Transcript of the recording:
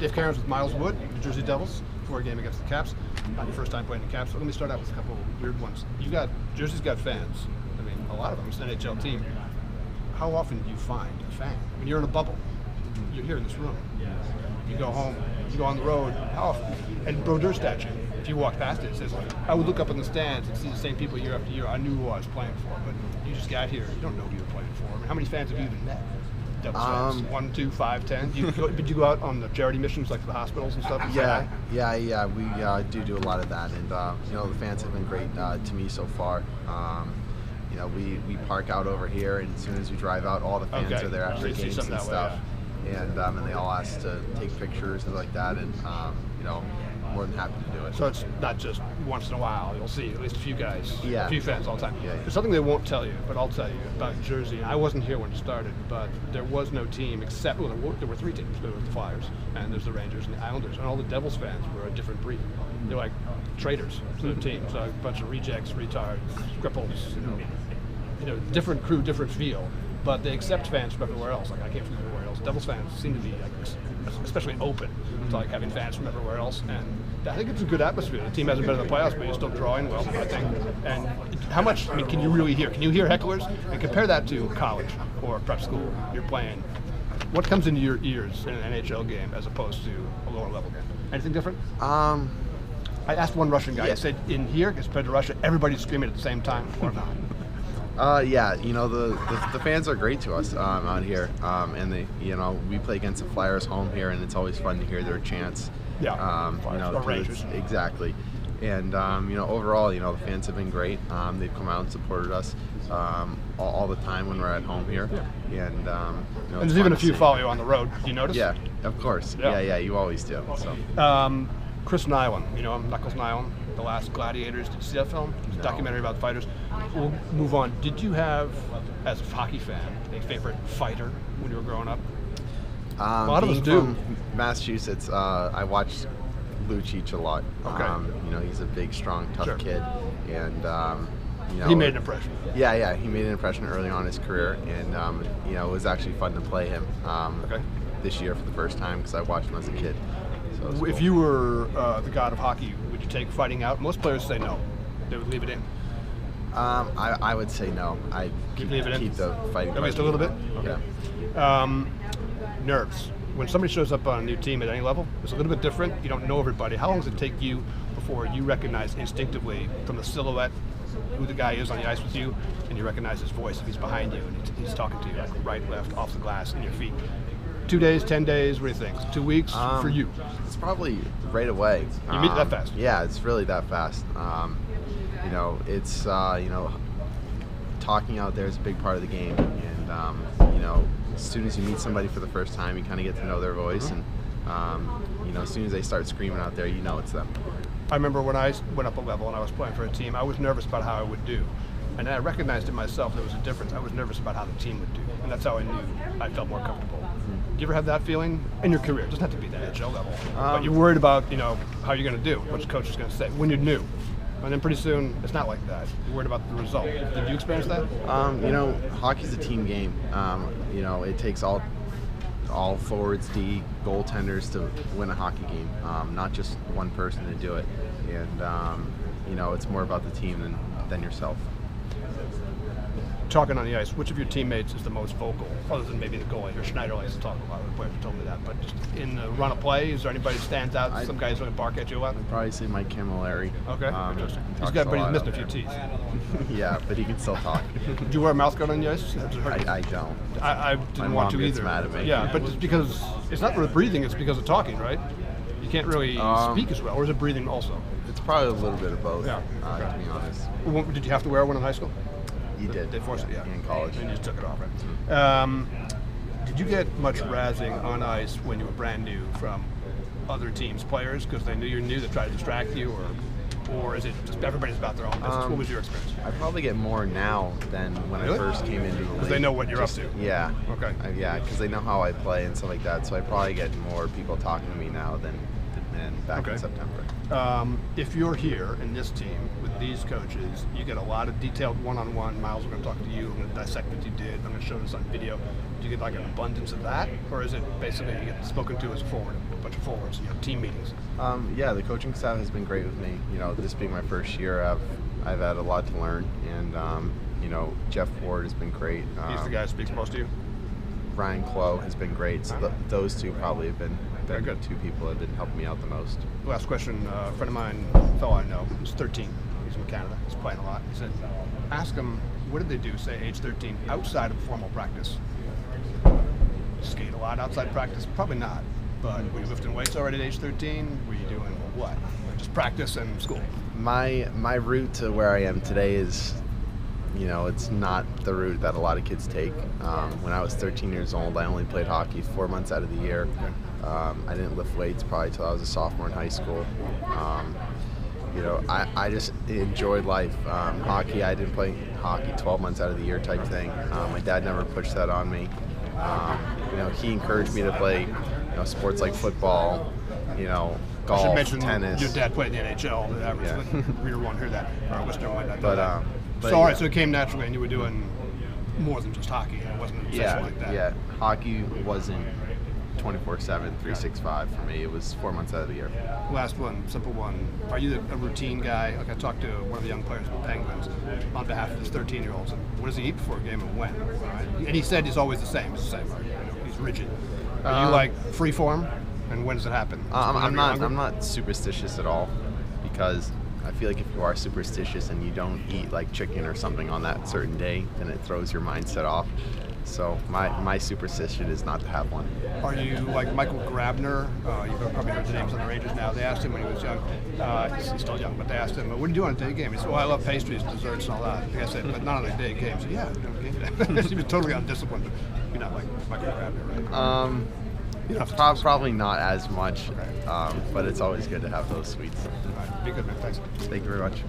Dave Kerans with Miles Wood, New Jersey Devils, before a game against the Caps. Not your first time playing the Caps, so let me start out with a couple of weird ones. Jersey's got fans. I mean, a lot of them. It's an NHL team. How often do you find a fan? When you're in a bubble, you're here in this room. You go home, you go on the road. How often? And Brodeur statue. If you walk past it, it says, I would look up in the stands and see the same people year after year. I knew who I was playing for, but you just got here. You don't know who you're playing for. I mean, how many fans have you even met? Devils fans? 1, 2, 5, 10? Did you go out on the charity missions like to the hospitals and stuff? Yeah. We do a lot of that, and the fans have been great to me so far. We park out over here, and as soon as we drive out, all the fans are there after games and stuff. And they all ask to take pictures and like that, and more than happy to do it. So it's not just once in a while. You'll see at least a few guys, a few fans all the time. Yeah. There's something they won't tell you, but I'll tell you about Jersey. I wasn't here when it started, but there was no team except, there were 3 teams. There were the Flyers, and there's the Rangers and the Islanders, and all the Devils fans were a different breed. They're like traitors to the team. So a bunch of rejects, retards, cripples, different crew, different feel. But they accept fans from everywhere else. Like, I came from everywhere else. Devils fans seem to be especially open to like having fans from everywhere else, and I think it's a good atmosphere. The team hasn't been in the playoffs, but you're still drawing well, I think. And how much? I mean, can you really hear? Can you hear hecklers? And compare that to college or prep school. You're playing. What comes into your ears in an NHL game as opposed to a lower level game? Anything different? I asked one Russian guy. He said, in here, compared to Russia, everybody's screaming at the same time, or not? The fans are great to us out here, and we play against the Flyers home here, and it's always fun to hear their chants. Rangers. Exactly. And overall, the fans have been great. They've come out and supported us all the time when we're at home here. Yeah. And and there's even a few follow you on the road. Do you notice? Yeah, of course. Yeah, you always do. So. Chris Nilan, Knuckles Nilan, The Last Gladiators. Did you see that film? It's a documentary about the fighters. We'll move on. Did you have, as a hockey fan, a favorite fighter when you were growing up? A lot of us do. From Massachusetts, I watched Lucic a lot. Okay. He's a big, strong, tough kid, and he made an impression. Yeah, he made an impression early on in his career, and it was actually fun to play him this year for the first time because I watched him as a kid. So if you were the god of hockey, would you take fighting out? Most players say no; they would leave it in. I would say no. I keep the fighting. At least a little bit. Okay. Yeah. Nerves. When somebody shows up on a new team at any level, it's a little bit different. You don't know everybody. How long does it take you before you recognize instinctively from the silhouette who the guy is on the ice with you, and you recognize his voice if he's behind you and he's talking to you, like right, left, off the glass, in your feet? 2 days, 10 days, what do you think? 2 weeks for you? It's probably right away. You meet that fast? Yeah, it's really that fast. It's talking out there is a big part of the game, and as soon as you meet somebody for the first time, you kind of get to know their voice, and as soon as they start screaming out there, it's them. I remember when I went up a level and I was playing for a team, I was nervous about how I would do. And I recognized in myself there was a difference. I was nervous about how the team would do. And that's how I knew I felt more comfortable. Do you ever have that feeling in your career? It doesn't have to be the NHL level. But you're worried about, how you're going to do, what the coach is going to say when you're new. And then pretty soon, it's not like that. You're worried about the result. Did you experience that? Hockey's a team game. It takes all forwards, D, goaltenders to win a hockey game, not just one person to do it. And, it's more about the team than yourself. Talking on the ice, which of your teammates is the most vocal, other than maybe the goalie? Or Schneider likes to talk a lot. The players told me that. But just in the run of play, is there anybody that stands out? Some guys going to bark at you a lot? I'd probably say Mike Camilleri. Okay, interesting. He's missed a few teeth. Yeah, but he can still talk. Do you wear a mouth guard on the ice? I don't. I didn't want to either. Mad at me. Yeah, but it's because it's not really breathing; it's because of talking, right? You can't really speak as well, or is it breathing also? It's probably a little bit of both. Yeah. To be honest. Did you have to wear one in high school? You did. They forced it, yeah. In college. And you just took it off, right? Did you get much razzing on ice when you were brand new from other teams' players because they knew you're new, they tried to distract you, or is it just everybody's about their own business? What was your experience? I probably get more now than when I first came into the league. Because they know what you're up to. Yeah. Okay. Because they know how I play and stuff like that. So I probably get more people talking to me now than back in September. If you're here in this team with these coaches, you get a lot of detailed one-on-one. Miles, we're going to talk to you. I'm going to dissect what you did. I'm going to show this on video. Do you get like an abundance of that, or is it basically you get spoken to as a forward? bunch of forwards, team meetings. Yeah, the coaching staff has been great with me. This being my first year, I've had a lot to learn, and Jeff Ward has been great. He's the guy who speaks most to you. Ryan Clough has been great. So those two probably have been good. Two people that have been helping me out the most. Last question. A friend of mine, a fellow I know, he's 13. He's from Canada. He's playing a lot. He said, ask him, what did they do, say, age 13, outside of formal practice? Skate a lot outside practice? Probably not. But were you lifting weights already at age 13? Were you doing what? Just practice and school? My route to where I am today is, it's not the route that a lot of kids take. When I was 13 years old, I only played hockey 4 months out of the year. I didn't lift weights probably till I was a sophomore in high school. I just enjoyed life. Hockey, I didn't play hockey 12 months out of the year type thing. My dad never pushed that on me. He encouraged me to play, sports like football, golf, tennis. Your dad played in the NHL. The average reader won't hear that. Our listener might not know that. But all right, so it came naturally, and you were doing more than just hockey. It wasn't an obsession like that. Yeah, hockey wasn't 24/7, 365 for me. It was 4 months out of the year. Last one, simple one. Are you a routine guy? Like I talked to one of the young players with the Penguins on behalf of his 13-year-olds. What does he eat before a game and when? Right? And he said he's always the same. It's the same. Right? He's rigid. Are you like free form? And when does it happen? I'm not superstitious at all, because I feel like if you are superstitious and you don't eat like chicken or something on that certain day, then it throws your mindset off. So my superstition is not to have one. Are you like Michael Grabner? You've probably heard the names on the Rangers now. They asked him when he was young. He's still young, but they asked him, "What do you do on a day game?" He said, "Well, I love pastries, desserts, and all that." I said, "But not on a day game." He said, "Yeah, no game day." He was totally undisciplined. You're not like Michael Grabner, right? Probably not as much, but it's always good to have those sweets. All right, be good, man. Thanks. Thank you very much.